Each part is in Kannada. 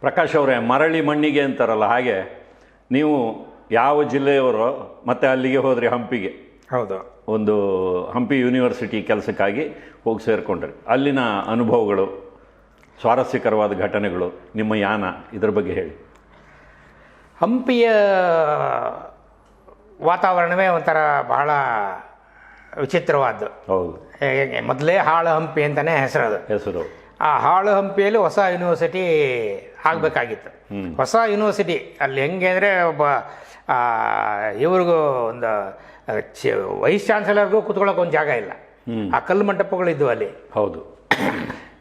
ಪ್ರಕಾಶ್ ಅವರೇ, ಮರಳಿ ಮಣ್ಣಿಗೆ ಅಂತಾರಲ್ಲ, ಹಾಗೆ ನೀವು ಯಾವ ಜಿಲ್ಲೆಯವರು ಮತ್ತೆ ಅಲ್ಲಿಗೆ ಹೋದ್ರಿ? ಹಂಪಿಗೆ. ಹೌದು. ಒಂದು ಹಂಪಿ ಯೂನಿವರ್ಸಿಟಿ ಕೆಲಸಕ್ಕಾಗಿ ಹೋಗಿ ಸೇರಿಕೊಂಡ್ರಿ. ಅಲ್ಲಿನ ಅನುಭವಗಳು, ಸ್ವಾರಸ್ಯಕರವಾದ ಘಟನೆಗಳು, ನಿಮ್ಮ ಯಾನ, ಇದ್ರ ಬಗ್ಗೆ ಹೇಳಿ. ಹಂಪಿಯ ವಾತಾವರಣವೇ ಒಂಥರ ಬಹಳ ವಿಚಿತ್ರವಾದ್ದು. ಹೌದು. ಮೊದಲೇ ಹಾಳು ಹಂಪಿ ಅಂತಲೇ ಹೆಸರು. ಆ ಹಾಳು ಹಂಪಿಯಲ್ಲಿ ಹೊಸ ಯೂನಿವರ್ಸಿಟಿ ಆಗಬೇಕಾಗಿತ್ತು. ಹೊಸ ಯೂನಿವರ್ಸಿಟಿ ಅಲ್ಲಿ ಹೆಂಗೆ ಅಂದರೆ ಒಬ್ಬ ಇವ್ರಿಗೂ ಒಂದು ವೈಸ್ ಚಾನ್ಸಲರ್ಗೂ ಕೂತ್ಕೊಳ್ಳೋಕೆ ಒಂದು ಜಾಗ ಇಲ್ಲ. ಆ ಕಲ್ಲು ಮಂಟಪಗಳಿದ್ವು ಅಲ್ಲಿ. ಹೌದು.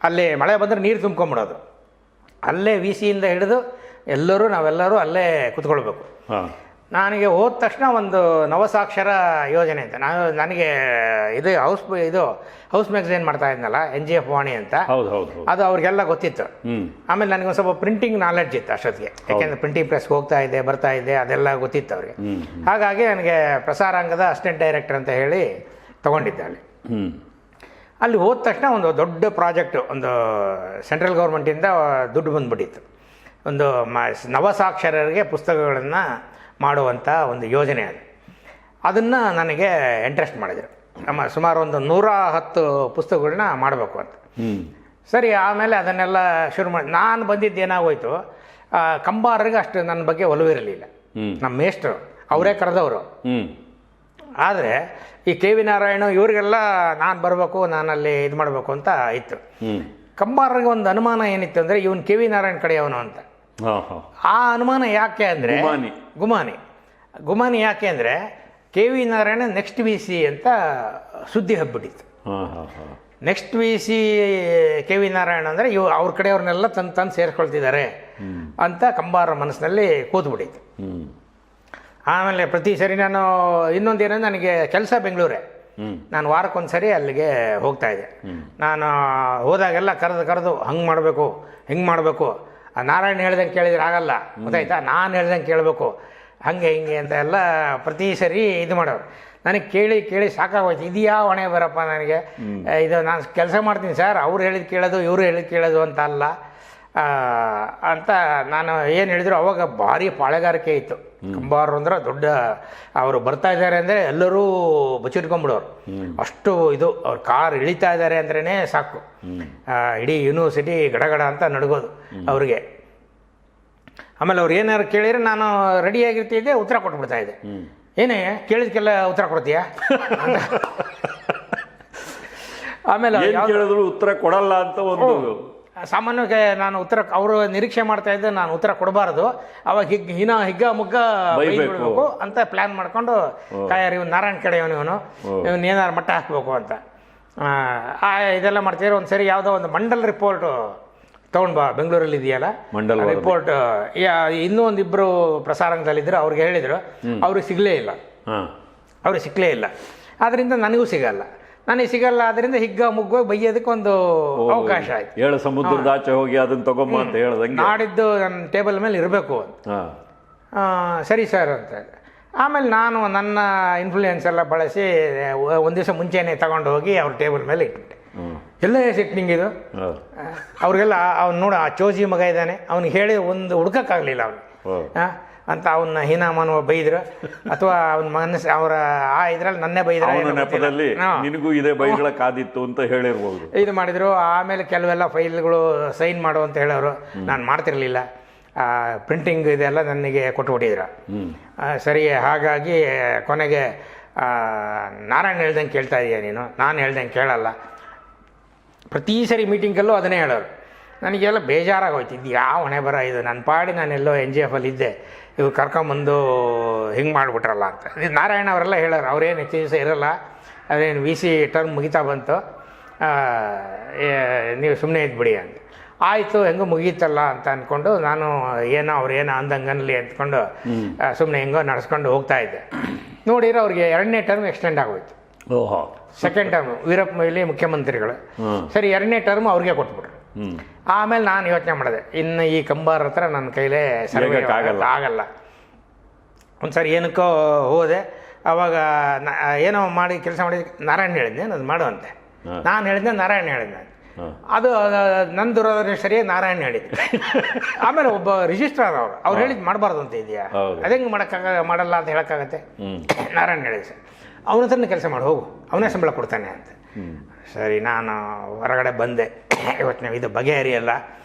ಅಲ್ಲಿ ಮಳೆ ಬಂದರೆ ನೀರು ತುಂಬ್ಕೊಂಬಿಡೋದು. ಅಲ್ಲೇ ವಿ ಸಿಯಿಂದ ಹಿಡಿದು ನಾವೆಲ್ಲರೂ ಅಲ್ಲೇ ಕೂತ್ಕೊಳ್ಬೇಕು. ನನಗೆ ಹೋದ ತಕ್ಷಣ ಒಂದು ನವಸಾಕ್ಷರ ಯೋಜನೆ ಅಂತ ನನಗೆ ಇದು ಹೌಸ್ ಮ್ಯಾಗಝೈನ್ ಮಾಡ್ತಾ ಇದ್ನಲ್ಲ, NGF ವಾಣಿ ಅಂತ. ಅದು ಅವ್ರಿಗೆಲ್ಲ ಗೊತ್ತಿತ್ತು. ಆಮೇಲೆ ನನಗೆ ಒಂದು ಸ್ವಲ್ಪ ಪ್ರಿಂಟಿಂಗ್ ನಾಲೆಡ್ಜ್ ಇತ್ತು ಅಷ್ಟೊತ್ತಿಗೆ. ಯಾಕೆಂದರೆ ಪ್ರಿಂಟಿಂಗ್ ಪ್ರೆಸ್ಗೆ ಬರ್ತಾ ಇದ್ದೆ, ಅದೆಲ್ಲ ಗೊತ್ತಿತ್ತು ಅವ್ರಿಗೆ. ಹಾಗಾಗಿ ನನಗೆ ಪ್ರಸಾರಾಂಗದ ಅಸಿಸ್ಟೆಂಟ್ ಡೈರೆಕ್ಟರ್ ಅಂತ ಹೇಳಿ ತೊಗೊಂಡಿದ್ದೆ ಅಲ್ಲಿ. ಅಲ್ಲಿ ಹೋದ ತಕ್ಷಣ ಒಂದು ದೊಡ್ಡ ಪ್ರಾಜೆಕ್ಟು, ಒಂದು ಸೆಂಟ್ರಲ್ ಗೌರ್ಮೆಂಟಿಂದ ದುಡ್ಡು ಬಂದುಬಿಟ್ಟಿತ್ತು. ಒಂದು ನವಸಾಕ್ಷರರಿಗೆ ಪುಸ್ತಕಗಳನ್ನು ಮಾಡುವಂಥ ಒಂದು ಯೋಜನೆ ಅದು. ಅದನ್ನು ನನಗೆ ಇಂಟ್ರೆಸ್ಟ್ ಮಾಡಿದರು. ಸುಮಾರು ಒಂದು 110 ಪುಸ್ತಕಗಳನ್ನ ಮಾಡಬೇಕು ಅಂತ. ಸರಿ, ಆಮೇಲೆ ಅದನ್ನೆಲ್ಲ ಶುರು ಮಾಡಿ ನಾನು ಬಂದಿದ್ದು ಏನಾಗೋಯ್ತು, ಕಂಬಾರರಿಗೆ ಅಷ್ಟು ನನ್ನ ಬಗ್ಗೆ ಒಲವಿರಲಿಲ್ಲ. ನಮ್ಮ ಮೇಷ್ಟ್ರು ಅವರೇ ಕರೆದವರು. ಆದರೆ ಈ KV ನಾರಾಯಣ ಇವರಿಗೆಲ್ಲ ನಾನು ಬರಬೇಕು, ನಾನಲ್ಲಿ ಇದು ಮಾಡಬೇಕು ಅಂತ ಇತ್ತು. ಕಂಬಾರರಿಗೆ ಒಂದು ಅನುಮಾನ ಏನಿತ್ತು ಅಂದರೆ, ಇವನು KV ನಾರಾಯಣ ಕಡೆಯವನು ಅಂತ. ಆ ಅನುಮಾನ ಯಾಕೆ ಅಂದರೆ, ಗುಮಾನಿ ಯಾಕೆ ಅಂದರೆ KV ನಾರಾಯಣ ನೆಕ್ಸ್ಟ್ VC ಅಂತ ಸುದ್ದಿ ಹಬ್ಬಿಟ್ಟಿತ್ತು. ನೆಕ್ಸ್ಟ್ VC KV ನಾರಾಯಣ ಅಂದರೆ ಅವ್ರ ಕಡೆಯವ್ರನ್ನೆಲ್ಲ ತಂದು ಸೇರಿಸ್ಕೊಳ್ತಿದ್ದಾರೆ ಅಂತ ಕಂಬಾರ ಮನಸ್ಸಿನಲ್ಲಿ ಕೂತ್ಬಿಟ್ಟಿತ್ತು. ಆಮೇಲೆ ಪ್ರತಿ ಸರಿ ನಾನು ಇನ್ನೊಂದೇನಂದ್ರೆ, ನನಗೆ ಕೆಲಸ ಬೆಂಗಳೂರೇ. ನಾನು ವಾರಕ್ಕೊಂದು ಸರಿ ಅಲ್ಲಿಗೆ ಹೋಗ್ತಾಯಿದ್ದೆ. ನಾನು ಹೋದಾಗೆಲ್ಲ ಕರೆದು ಹಂಗೆ ಮಾಡಬೇಕು, ಹಿಂಗೆ ಮಾಡಬೇಕು, ನಾರಾಯಣ ಹೇಳ್ದಂಗೆ ಕೇಳಿದ್ರೆ ಆಗಲ್ಲ, ಗೊತ್ತಾಯ್ತಾ, ನಾನು ಹೇಳ್ದಂಗೆ ಕೇಳಬೇಕು, ಹಾಗೆ ಹಿಂಗೆ ಅಂತ ಎಲ್ಲ ಪ್ರತಿ ಸರಿ ಇದು ಮಾಡೋರು. ನನಗೆ ಕೇಳಿ ಸಾಕಾಗೋಯ್ತು. ಇದು ಯಾವ ಹೊಣೆ ಬರಪ್ಪ ನನಗೆ, ಇದು ನಾನು ಕೆಲಸ ಮಾಡ್ತೀನಿ ಸರ್, ಅವ್ರು ಹೇಳಿದ್ದು ಕೇಳೋದು, ಇವರು ಹೇಳಿದ್ದು ಕೇಳೋದು ಅಂತ ಅಲ್ಲ ಅಂತ ನಾನು ಏನು ಹೇಳಿದ್ರು. ಅವಾಗ ಭಾರಿ ಪಾಳೆಗಾರಿಕೆ ಇತ್ತು. ಕಂಬಾರರು ಅಂದ್ರೆ ದೊಡ್ಡ, ಅವರು ಬರ್ತಾ ಇದ್ದಾರೆ ಅಂದರೆ ಎಲ್ಲರೂ ಬಚ್ಚಿಟ್ಕೊಂಡ್ಬಿಡೋರು. ಅಷ್ಟು ಇದು, ಅವ್ರು ಕಾರ್ ಇಳಿತಾ ಇದ್ದಾರೆ ಅಂದ್ರೇ ಸಾಕು, ಇಡೀ ಯೂನಿವರ್ಸಿಟಿ ಗಡಗಡ ಅಂತ ನಡ್ಗೋದು ಅವ್ರಿಗೆ. ಆಮೇಲೆ ಅವ್ರು ಏನಾರು ಕೇಳಿದ್ರೆ ನಾನು ರೆಡಿಯಾಗಿರ್ತಿದ್ದೆ, ಉತ್ತರ ಕೊಟ್ಬಿಡ್ತಾ ಇದ್ದೆ. ಏನೇ ಕೇಳಿದ್ಕೆಲ್ಲ ಉತ್ತರ ಕೊಡ್ತೀಯಾ ಅಂತ. ಆಮೇಲೆ ಹೇಳಿದ್ರು ಉತ್ತರ ಕೊಡಲ್ಲ ಅಂತ ಒಂದು ಸಾಮಾನ್ಯವಾಗಿ ನಾನು ಅವರು ನಿರೀಕ್ಷೆ ಮಾಡ್ತಾ ಇದ್ದೆ, ನಾನು ಉತ್ತರ ಕೊಡಬಾರ್ದು, ಅವಾಗ ಹಿಗ್ಗ ಮುಗ್ಗ ಬೈಬಿಡ್ಬೇಕು ಅಂತ ಪ್ಲ್ಯಾನ್ ಮಾಡ್ಕೊಂಡು ಇವನು ನಾರಾಯಣ ಕಡೆ ಇವನು ಏನಾರು ಮಟ್ಟ ಹಾಕಬೇಕು ಅಂತ ಇದೆಲ್ಲ ಮಾಡ್ತಿದ್ರು. ಒಂದು ಸರಿ ಯಾವುದೋ ಒಂದು ಮಂಡಲ್ ರಿಪೋರ್ಟು ತೊಗೊಂಡು ಬಾ, ಬೆಂಗಳೂರಲ್ಲಿ ಇದೆಯಲ್ಲ ರಿಪೋರ್ಟ್. ಇನ್ನೂ ಒಂದಿಬ್ಬರು ಪ್ರಸಾರಾಂಗದಲ್ಲಿದ್ದರು, ಅವ್ರಿಗೆ ಹೇಳಿದರು, ಅವ್ರಿಗೆ ಸಿಗಲೇ ಇಲ್ಲ. ಆದ್ದರಿಂದ ನನಗೂ ಸಿಗಲ್ಲ, ಆದ್ದರಿಂದ ಹಿಗ್ಗ ಮುಗ್ಗ ಬೈಯೋದಕ್ಕೆ ಒಂದು ಅವಕಾಶ ಆಯ್ತು. ಹೇಳು, ಸಮುದ್ರದ ಆಚೆ ಹೋಗಿ ಅದನ್ನು ತಗೊಂಬ ಅಂತ ಹೇಳ್ದಂಗೆ, ನಾಡಿದ್ದು ನನ್ನ ಟೇಬಲ್ ಮೇಲೆ ಇರಬೇಕು ಅಂತ. ಸರಿ ಸರ್ ಅಂತ. ಆಮೇಲೆ ನಾನು ನನ್ನ ಇನ್ಫ್ಲೂಯೆನ್ಸ್ ಎಲ್ಲ ಬಳಸಿ ಒಂದು ದಿವಸ ಮುಂಚೆನೇ ತಗೊಂಡು ಹೋಗಿ ಅವ್ರ ಟೇಬಲ್ ಮೇಲೆ ಇಟ್ಬಿಟ್ಟೆ. ಎಲ್ಲ ಸಿಟ್ಟಿಂಗಿದು ಅವ್ರಿಗೆಲ್ಲ. ಅವ್ನು ನೋಡು, ಆ ಚೋಜಿ ಮಗ ಇದ್ದಾನೆ, ಅವ್ನಿಗೆ ಹೇಳಿ ಒಂದು ಹುಡ್ಕೋಕ್ಕಾಗಲಿಲ್ಲ ಅವನು ಅಂತ ಅವನ್ನ ಹೀನಾಮಾನವ ಬೈದ್ರು, ಅಥವಾ ಅವನ ಮನಸ್ಸು ಅವರ ಇದ್ರಲ್ಲಿ ನನ್ನೇ ಬೈದ್ರೆ ನಿನಗೂ ಇದೇ ಬೈಗಳ ಕಾದಿತ್ತು ಅಂತ ಹೇಳಿರ್ಬೋದು. ಇದು ಮಾಡಿದ್ರು. ಆಮೇಲೆ ಕೆಲವೆಲ್ಲ ಫೈಲ್ಗಳು ಸೈನ್ ಮಾಡು ಅಂತ ಹೇಳೋರು, ನಾನು ಮಾಡ್ತಿರ್ಲಿಲ್ಲ. ಪ್ರಿಂಟಿಂಗ್ ಇದೆಲ್ಲ ನನಗೆ ಕೊಟ್ಟುಬಿಟ್ಟಿದ್ರು. ಸರಿ, ಹಾಗಾಗಿ ಕೊನೆಗೆ ನಾರಾಯಣ ಹೇಳ್ದಂಗೆ ಕೇಳ್ತಾ ಇದೀಯ ನೀನು, ನಾನು ಹೇಳ್ದಂಗೆ ಕೇಳಲ್ಲ. ಪ್ರತಿ ಸರಿ ಮೀಟಿಂಗಲ್ಲೂ ಅದನ್ನೇ ಹೇಳೋರು. ನನಗೆಲ್ಲ ಬೇಜಾರಾಗೋಯ್ತು. ಇದು ಯಾವ ಹೊಣೆ ಬರ ಇದು, ನನ್ನ ಪಾಡಿ ನಾನೆಲ್ಲೋ NGF ಇದ್ದೆ, ಇವ್ರು ಕರ್ಕೊಂಬಂದು ಹಿಂಗೆ ಮಾಡಿಬಿಟ್ರಲ್ಲ ಅಂತ. ಇದು ನಾರಾಯಣ ಅವರೆಲ್ಲ ಹೇಳೋರು, ಅವ್ರೇನು ಹೆಚ್ಚು ದಿವಸ ಇರೋಲ್ಲ, ಅದೇನು VC ಟರ್ಮ್ ಮುಗಿತಾ ಬಂತು, ನೀವು ಸುಮ್ಮನೆ ಇದ್ಬಿಡಿ ಅಂತ. ಆಯಿತು, ಹೆಂಗೋ ಮುಗೀತಲ್ಲ ಅಂತ ಅಂದ್ಕೊಂಡು ನಾನು ಅವ್ರೇನೋ ಅಂದಂಗನ್ಲಿ ಅಂದ್ಕೊಂಡು ಸುಮ್ಮನೆ ಹೆಂಗೋ ನಡೆಸ್ಕೊಂಡು ಹೋಗ್ತಾ ಇದ್ದೆ. ನೋಡಿದ್ರೆ ಅವ್ರಿಗೆ 2ನೇ ಟರ್ಮ್ ಎಕ್ಸ್ಟೆಂಡ್ ಆಗೋಯ್ತು. ಸೆಕೆಂಡ್ ಟರ್ಮ್ ವೀರಪ್ಪ ಮೊಯ್ಲಿ ಮುಖ್ಯಮಂತ್ರಿಗಳು. ಸರಿ, 2ನೇ ಟರ್ಮ್ ಅವ್ರಿಗೆ ಕೊಟ್ಬಿಟ್ರು. ಆಮೇಲೆ ನಾನು ಯೋಚನೆ ಮಾಡಿದೆ, ಇನ್ನು ಈ ಕಂಬಾರ ಹತ್ರ ನನ್ನ ಕೈಲೇ ಸರ್ವೆ ಆಗಲ್ಲ. ಒಂದು ಸರಿ ಏನಕ್ಕೋ ಹೋದೆ. ಅವಾಗ ಏನೋ ಮಾಡಿ ಕೆಲಸ ಮಾಡಿದ ನಾರಾಯಣ ಹೇಳಿದ್ದೆ ಅದು ಮಾಡುವಂತೆ. ನಾನು ಹೇಳಿದ್ದೆ, ನಾರಾಯಣ ಹೇಳಿದ್ದೆ. ಅದು ನನ್ನ ದುರದೃಷ್ಟ ಸರಿಯಾಗಿ ನಾರಾಯಣ ಹೇಳಿದ್ದು. ಆಮೇಲೆ ಒಬ್ಬ ರಿಜಿಸ್ಟ್ರಾರ್ ಅವ್ರು ಹೇಳಿದ್ದು ಮಾಡಬಾರ್ದು ಅಂತ ಇದೆಯಾ, ಅದೇಂಗೆ ಮಾಡಲ್ಲ ಅಂತ ಹೇಳೋಕ್ಕಾಗತ್ತೆ. ನಾರಾಯಣ ಹೇಳಿದೆ ಸರ್, ಅವನ ಹತ್ರನೇ ಕೆಲಸ ಮಾಡಿ ಹೋಗು, ಅವನೇ ಸಂಬಳ ಕೊಡ್ತಾನೆ ಅಂತ. ಸರಿ, ನಾನು ಹೊರಗಡೆ ಬಂದೆ. ಇವತ್ತು ನೀವು ಇದು ಬಗೆಹರಿಯಲ್ಲ,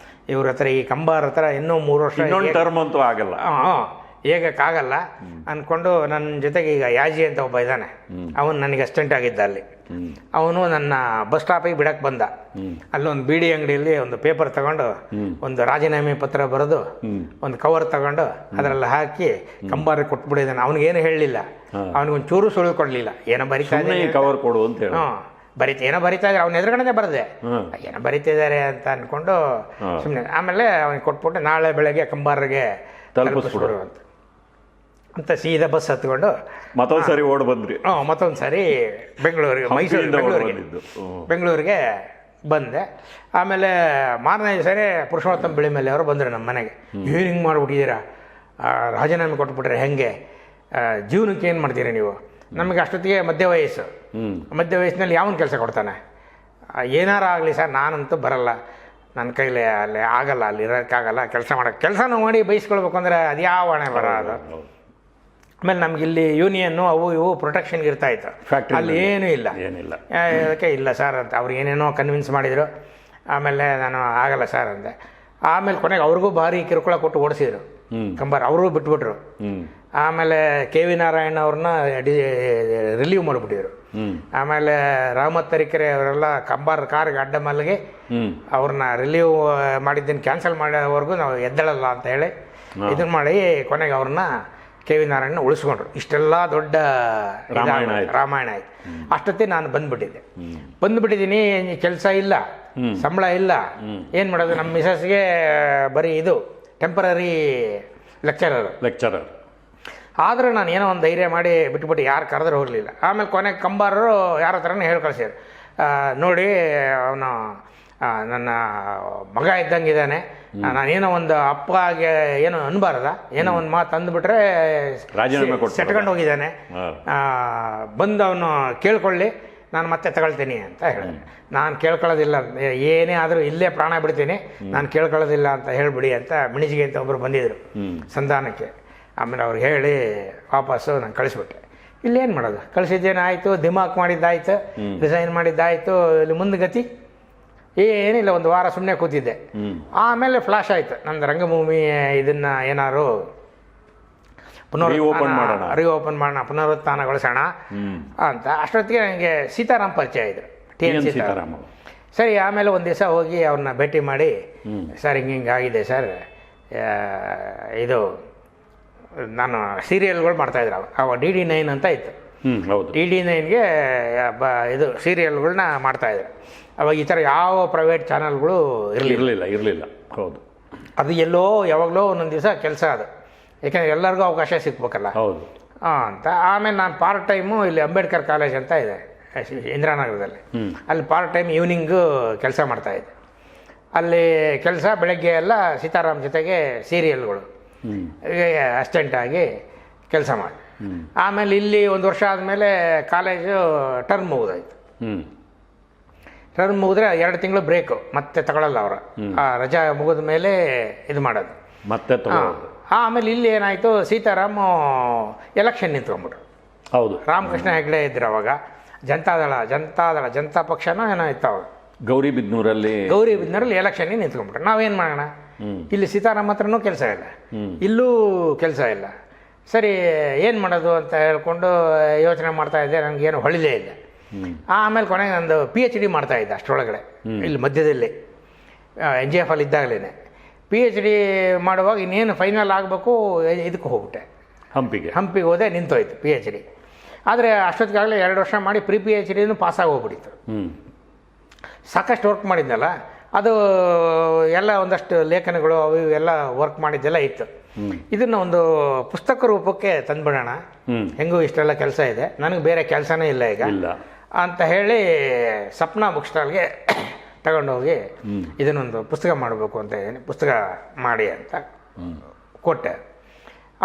ಇವ್ರ ಹತ್ರ ಈ ಕಂಬಾರ ಹತ್ರ ಇನ್ನೂ 3 ವರ್ಷ ಟರ್ಮ್ ಅಂತೂ ಆಗಲ್ಲ, ಹೇಗಕ್ಕಾಗಲ್ಲ ಅಂದ್ಕೊಂಡು ನನ್ನ ಜೊತೆಗೆ ಈಗ ಯಾಜಿ ಅಂತ ಒಬ್ಬ ಇದ್ದಾನೆ, ಅವನು ನನಗೆ ಅಸಿಸ್ಟೆಂಟ್ ಆಗಿದ್ದ ಅಲ್ಲಿ. ಅವನು ನನ್ನ ಬಸ್ ಸ್ಟಾಪಿಗೆ ಬಿಡಕ್ಕೆ ಬಂದ. ಅಲ್ಲೊಂದು ಬೀಡಿ ಅಂಗಡಿಯಲ್ಲಿ ಒಂದು ಪೇಪರ್ ತಗೊಂಡು ಒಂದು ರಾಜೀನಾಮೆ ಪತ್ರ ಬರೆದು ಒಂದು ಕವರ್ ತಗೊಂಡು ಅದರಲ್ಲಿ ಹಾಕಿ ಕಂಬಾರಿಗೆ ಕೊಟ್ಬಿಟ್ಟಿದ್ದಾನೆ. ಅವನಿಗೇನು ಹೇಳಲಿಲ್ಲ, ಅವನಿಗೊಂದು ಚೂರು ಸುಳಿದು ಕೊಡಲಿಲ್ಲ. ಏನೋ ಬರಿತಾ ಕವರ್ ಕೊಡು ಅಂತ ಹೇಳಿ ಏನೋ ಬರಿತಾ ಇದ್ದಾರೆ, ಅವ್ನ ಎದುರುಗಡೆ ಬರದೆ ಏನೋ ಬರಿತಿದ್ದಾರೆ ಅಂತ ಅಂದ್ಕೊಂಡು ಸುಮ್ಮನೆ. ಆಮೇಲೆ ಅವನಿಗೆ ಕೊಟ್ಬಿಟ್ಟು ನಾಳೆ ಬೆಳಗ್ಗೆ ಕಂಬಾರಿಗೆ ತಲುಪಿಸ್ಬಿಡು ಅಂತ ಸೀದಾ ಬಸ್ ಹತ್ಕೊಂಡು ಮತ್ತೊಂದು ಸರಿ ಓಡ್ ಬಂದ್ರಿ. ಮತ್ತೊಂದು ಸಾರಿ ಬೆಂಗಳೂರಿಗೆ ಬಂದೆ. ಆಮೇಲೆ ಮಾರನೇ ಸರಿ ಪುರುಷೋತ್ತಮ ಬಿಳಿ ಮೇಲೆ ಅವರು ಬಂದರು ನಮ್ಮ ಮನೆಗೆ. ಏನು ಹಿಂಗೆ ಮಾಡಿಬಿಟ್ಟಿದ್ದೀರಾ, ರಾಜೀನಾಮೆ ಕೊಟ್ಬಿಟ್ರೆ ಹೆಂಗೆ, ಜೀವನಕ್ಕೆ ಏನು ಮಾಡ್ತೀರಾ ನೀವು? ನಮಗೆ ಅಷ್ಟೊತ್ತಿಗೆ ಮಧ್ಯ ವಯಸ್ಸಿನಲ್ಲಿ ಯಾವನ ಕೆಲಸ ಕೊಡ್ತಾನೆ? ಏನಾರು ಆಗಲಿ ಸರ್, ನಾನಂತೂ ಬರಲ್ಲ, ನನ್ನ ಕೈಲಿ ಅಲ್ಲಿ ಆಗಲ್ಲ, ಅಲ್ಲಿ ಇರೋಕ್ಕಾಗಲ್ಲ, ಕೆಲಸನೂ ಮಾಡಿ ಬಯಸ್ಕೊಳ್ಬೇಕು ಅಂದರೆ ಅದು ಯಾವ ಹಣೆ ಬರ ಅದು. ಆಮೇಲೆ ನಮ್ಗೆ ಇಲ್ಲಿ ಯೂನಿಯನ್ನು ಅವು ಇವು ಪ್ರೊಟೆಕ್ಷನ್ಗೆ ಇರ್ತಾಯಿತ್ತು, ಅಲ್ಲಿ ಏನೂ ಇಲ್ಲ. ಅದಕ್ಕೆ ಇಲ್ಲ ಸರ್ ಅಂತ ಅವ್ರು ಏನೇನೋ ಕನ್ವಿನ್ಸ್ ಮಾಡಿದರು. ಆಮೇಲೆ ನಾನು ಆಗಲ್ಲ ಸರ್ ಅಂದೆ. ಆಮೇಲೆ ಕೊನೆಗೆ ಅವ್ರಿಗೂ ಭಾರಿ ಕಿರುಕುಳ ಕೊಟ್ಟು ಓಡಿಸಿದ್ರು ಕಂಬಾರ, ಅವರು ಬಿಟ್ಬಿಟ್ರು. ಆಮೇಲೆ ಕೆ ವಿ ನಾರಾಯಣ ಅವ್ರನ್ನ ರಿಲೀವ್ ಮಾಡಿಬಿಟ್ಟಿದ್ರು. ಆಮೇಲೆ ರಹಮತ್ ತರೀಕೆರೆ ಅವರೆಲ್ಲ ಕಂಬಾರ ಕಾರ್ಗೆ ಅಡ್ಡ ಮಲ್ಲಿಗೆ ಅವ್ರನ್ನ ರಿಲೀವ್ ಮಾಡಿದ್ದನ್ನು ಕ್ಯಾನ್ಸಲ್ ಮಾಡೋವರೆಗೂ ನಾವು ಎದ್ದೇಳಲ್ಲ ಅಂತ ಹೇಳಿ ಇದನ್ನ ಮಾಡಿ ಕೊನೆಗೆ ಅವ್ರನ್ನ ಕೆ ವಿ ನಾರಾಯಣ ಉಳಿಸ್ಕೊಂಡ್ರು. ಇಷ್ಟೆಲ್ಲ ದೊಡ್ಡ ರಾಮಾಯಣ ಆಯ್ತು. ಅಷ್ಟೊತ್ತಿ ನಾನು ಬಂದ್ಬಿಟ್ಟಿದ್ದೀನಿ, ಕೆಲಸ ಇಲ್ಲ, ಸಂಬಳ ಇಲ್ಲ, ಏನು ಮಾಡೋದು? ನಮ್ಮ ಮಿಸಸ್ಗೆ ಬರೀ ಇದು ಟೆಂಪರರಿ ಲೆಕ್ಚರರ್. ಆದರೂ ನಾನು ಏನೋ ಒಂದು ಧೈರ್ಯ ಮಾಡಿ ಬಿಟ್ಬಿಟ್ಟು ಯಾರು ಕರೆದ್ರೆ ಹೋಗಲಿಲ್ಲ. ಆಮೇಲೆ ಕೊನೆಗೆ ಕಂಬಾರರು ಯಾರ ಹತ್ರನೂ ಹೇಳಿ ಕಳಿಸಿದ್ರು, ನೋಡಿ ಅವನು ನನ್ನ ಮಗ ಇದ್ದಂಗಿದ್ದಾನೆ, ನಾನೇನೋ ಒಂದು ಅಪ್ಪಗೆ ಏನೋ ಅನ್ಬಾರ್ದ, ಏನೋ ಒಂದು ಮಾತು ಅಂದ್ಬಿಟ್ರೆ ಸೆಟ್ಕೊಂಡು ಹೋಗಿದ್ದಾನೆ, ಬಂದು ಅವನು ಕೇಳ್ಕೊಳ್ಳಿ, ನಾನು ಮತ್ತೆ ತಗೊಳ್ತೀನಿ ಅಂತ ಹೇಳಿದೆ. ನಾನು ಕೇಳ್ಕೊಳ್ಳೋದಿಲ್ಲ, ಏನೇ ಆದರೂ ಇಲ್ಲೇ ಪ್ರಾಣ ಬಿಡ್ತೀನಿ, ನಾನು ಕೇಳ್ಕೊಳ್ಳೋದಿಲ್ಲ ಅಂತ ಹೇಳಿಬಿಡಿ ಅಂತ ಮಿಣಿಜಿಗೆ ಅಂತ ಒಬ್ಬರು ಬಂದಿದ್ದರು ಸಂಧಾನಕ್ಕೆ. ಆಮೇಲೆ ಅವ್ರಿಗೆ ಹೇಳಿ ವಾಪಸ್ಸು ನಾನು ಕಳಿಸ್ಬಿಟ್ಟೆ. ಇಲ್ಲೇನು ಮಾಡೋದು, ಕಳಿಸಿದ್ದೇನೆ ಆಯಿತು, ದಿಮಾಕ್ ಮಾಡಿದ್ದಾಯ್ತು, ರಿಸೈನ್ ಮಾಡಿದ್ದಾಯಿತು, ಇಲ್ಲಿ ಮುಂದೆ ಗತಿ ಏನಿಲ್ಲ. ಒಂದು ವಾರ ಸುಮ್ಮನೆ ಕೂತಿದ್ದೆ. ಆಮೇಲೆ ಫ್ಲಾಶ್ ಆಯಿತು, ನಂದು ರಂಗಭೂಮಿ ಇದನ್ನು ಏನಾದ್ರು ರೀಓಪನ್ ಮಾಡೋಣ, ಪುನರುತ್ಥಾನಗೊಳಿಸೋಣ ಅಂತ. ಅಷ್ಟೊತ್ತಿಗೆ ನನಗೆ ಸೀತಾರಾಮ್ ಪರಿಚಯ ಇದ್ರು, TN ಸೀತಾರಾಮ್. ಸರಿ, ಆಮೇಲೆ ಒಂದು ದಿವಸ ಹೋಗಿ ಅವ್ರನ್ನ ಭೇಟಿ ಮಾಡಿ, ಸರ್ ಹಿಂಗೆ ಆಗಿದೆ ಸರ್, ಇದು ನಾನು ಸೀರಿಯಲ್ಗಳು ಮಾಡ್ತಾಯಿದ್ರು ಅವಾಗ DD9 ಅಂತ ಇತ್ತು. DD9ಗೆ ಇದು ಸೀರಿಯಲ್ಗಳನ್ನ ಮಾಡ್ತಾಯಿದ್ರು. ಅವಾಗ ಈ ಥರ ಯಾವ ಪ್ರೈವೇಟ್ ಚಾನಲ್ಗಳು ಇರಲಿಲ್ಲ. ಹೌದು, ಅದು ಎಲ್ಲೋ ಯಾವಾಗಲೋ ಒಂದೊಂದು ದಿವಸ ಕೆಲಸ ಅದು, ಯಾಕೆಂದರೆ ಎಲ್ಲರಿಗೂ ಅವಕಾಶ ಸಿಗ್ಬೇಕಲ್ಲ ಅಂತ. ಆಮೇಲೆ ನಾನು ಪಾರ್ಟ್ ಟೈಮು ಇಲ್ಲಿ ಅಂಬೇಡ್ಕರ್ ಕಾಲೇಜ್ ಅಂತ ಇದೆ ಇಂದಿರಾನಗರದಲ್ಲಿ, ಅಲ್ಲಿ ಪಾರ್ಟ್ ಟೈಮ್ ಈವ್ನಿಂಗು ಕೆಲಸ ಮಾಡ್ತಾಯಿದ್ದೆ. ಅಲ್ಲಿ ಕೆಲಸ ಬೆಳಗ್ಗೆ ಎಲ್ಲ ಸೀತಾರಾಮ್ ಜೊತೆಗೆ ಸೀರಿಯಲ್ಗಳು ಅಸಿಸ್ಟೆಂಟಾಗಿ ಕೆಲಸ ಮಾಡಿ. ಆಮೇಲೆ ಇಲ್ಲಿ 1 ವರ್ಷ ಆದಮೇಲೆ ಕಾಲೇಜು ಟರ್ಮ್ ಮುಗಿದೋಯ್ತು. ಟರ್ಮ್ ಮುಗಿದ್ರೆ 2 ತಿಂಗಳು ಬ್ರೇಕು, ಮತ್ತೆ ತಗೊಳ್ಳಲ್ಲ ಅವರು, ಆ ರಜಾ ಮುಗಿದ ಮೇಲೆ ಇದು ಮಾಡೋದು ಮತ್ತೆ. ಆಮೇಲೆ ಇಲ್ಲಿ ಏನಾಯಿತು, ಸೀತಾರಾಮ್ ಎಲೆಕ್ಷನ್ ನಿಂತ್ಕೊಂಡ್ಬಿಟ್ರು. ಹೌದು, ರಾಮಕೃಷ್ಣ ಹೆಗ್ಡೆ ಇದ್ರು ಅವಾಗ, ಜನತಾ ಪಕ್ಷನೋ ಏನೋ ಇತ್ತು ಅವಾಗ. ಗೌರಿಬಿದನೂರಲ್ಲಿ ಎಲೆಕ್ಷನ್ಗೆ ನಿಂತ್ಕೊಂಡ್ಬಿಟ್ರು. ನಾವೇನು ಮಾಡೋಣ, ಇಲ್ಲಿ ಸೀತಾರಾಮ್ ಹತ್ರನೂ ಕೆಲಸ ಇಲ್ಲ, ಇಲ್ಲೂ ಕೆಲಸ ಇಲ್ಲ. ಸರಿ, ಏನು ಮಾಡೋದು ಅಂತ ಹೇಳ್ಕೊಂಡು ಯೋಚನೆ ಮಾಡ್ತಾಯಿದ್ದೆ, ನನಗೇನು ಹೊಳಿಲೇ ಇಲ್ಲ. ಆಮೇಲೆ ಕೊನೆಗೆ ನಂದು PhD ಮಾಡ್ತಾಯಿದ್ದೆ ಅಷ್ಟರೊಳಗಡೆ, ಇಲ್ಲಿ ಮಧ್ಯದಲ್ಲಿ NGF ಅಲ್ಲಿ ಇದ್ದಾಗಲೇ. PhD ಮಾಡುವಾಗ ಇನ್ನೇನು ಫೈನಲ್ ಆಗಬೇಕು, ಇದಕ್ಕೆ ಹೋಗ್ಬಿಟ್ಟೆ, ಹಂಪಿಗೆ ಹೋದೆ, ನಿಂತೋಯ್ತು PhD. ಆದರೆ ಅಷ್ಟೊತ್ತಿಗಾಗಲೇ 2 ವರ್ಷ ಮಾಡಿ ಪ್ರೀ PhDನೂ ಪಾಸಾಗಿ ಹೋಗ್ಬಿಟ್ಟಿತ್ತು. ಸಾಕಷ್ಟು ವರ್ಕ್ ಮಾಡಿದ್ನಲ್ಲ, ಅದು ಎಲ್ಲ ಒಂದಷ್ಟು ಲೇಖನಗಳು ಅವು ಇವೆಲ್ಲ ವರ್ಕ್ ಮಾಡಿದ್ದೆಲ್ಲ ಇತ್ತು. ಇದನ್ನು ಒಂದು ಪುಸ್ತಕ ರೂಪಕ್ಕೆ ತಂದುಬಿಡೋಣ, ಹೆಂಗೂ ಇಷ್ಟೆಲ್ಲ ಕೆಲಸ ಇದೆ, ನನಗೆ ಬೇರೆ ಕೆಲಸನೇ ಇಲ್ಲ ಈಗ ಅಂತ ಹೇಳಿ ಸಪ್ನಾ ಬುಕ್ ಸ್ಟಾಲ್ಗೆ ತಗೊಂಡೋಗಿ ಇದನ್ನೊಂದು ಪುಸ್ತಕ ಮಾಡಬೇಕು ಅಂತ ಇದ್ದೀನಿ, ಪುಸ್ತಕ ಮಾಡಿ ಅಂತ ಕೊಟ್ಟೆ.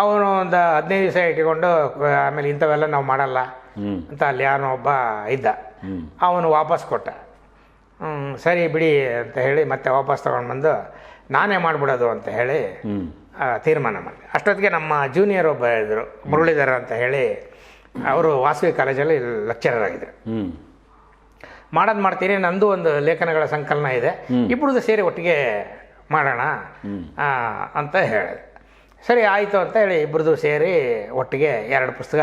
ಅವನು ಒಂದು 15 ದಿವಸ ಇಟ್ಕೊಂಡು, ಆಮೇಲೆ ಇಂಥವೆಲ್ಲ ನಾವು ಮಾಡಲ್ಲ ಅಂತ ಅಲ್ಲಿ ಯಾರೋ ಒಬ್ಬ ಇದ್ದ, ಅವನು ವಾಪಸ್ ಕೊಟ್ಟ. ಸರಿ ಬಿಡಿ ಅಂತ ಹೇಳಿ ಮತ್ತೆ ವಾಪಸ್ ತೊಗೊಂಡು ಬಂದು ನಾನೇ ಮಾಡಿಬಿಡೋದು ಅಂತ ಹೇಳಿ ತೀರ್ಮಾನ ಮಾಡಿದೆ. ಅಷ್ಟೊತ್ತಿಗೆ ನಮ್ಮ ಜೂನಿಯರ್ ಒಬ್ಬ ಇದ್ದರು, ಮುರಳೀಧರ ಅಂತ ಹೇಳಿ, ಅವರು ವಾಸವಿ ಕಾಲೇಜಲ್ಲಿ ಲೆಕ್ಚರರ್ ಆಗಿದ್ದರು. ಮಾಡೋದು ಮಾಡ್ತೀನಿ, ನಂದು ಒಂದು ಲೇಖನಗಳ ಸಂಕಲನ ಇದೆ, ಇಬ್ಬರದ್ದು ಸೇರಿ ಒಟ್ಟಿಗೆ ಮಾಡೋಣ ಅಂತ ಹೇಳಿದೆ. ಸರಿ ಆಯಿತು ಅಂತ ಹೇಳಿ ಇಬ್ಬರದು ಸೇರಿ ಒಟ್ಟಿಗೆ 2 ಪುಸ್ತಕ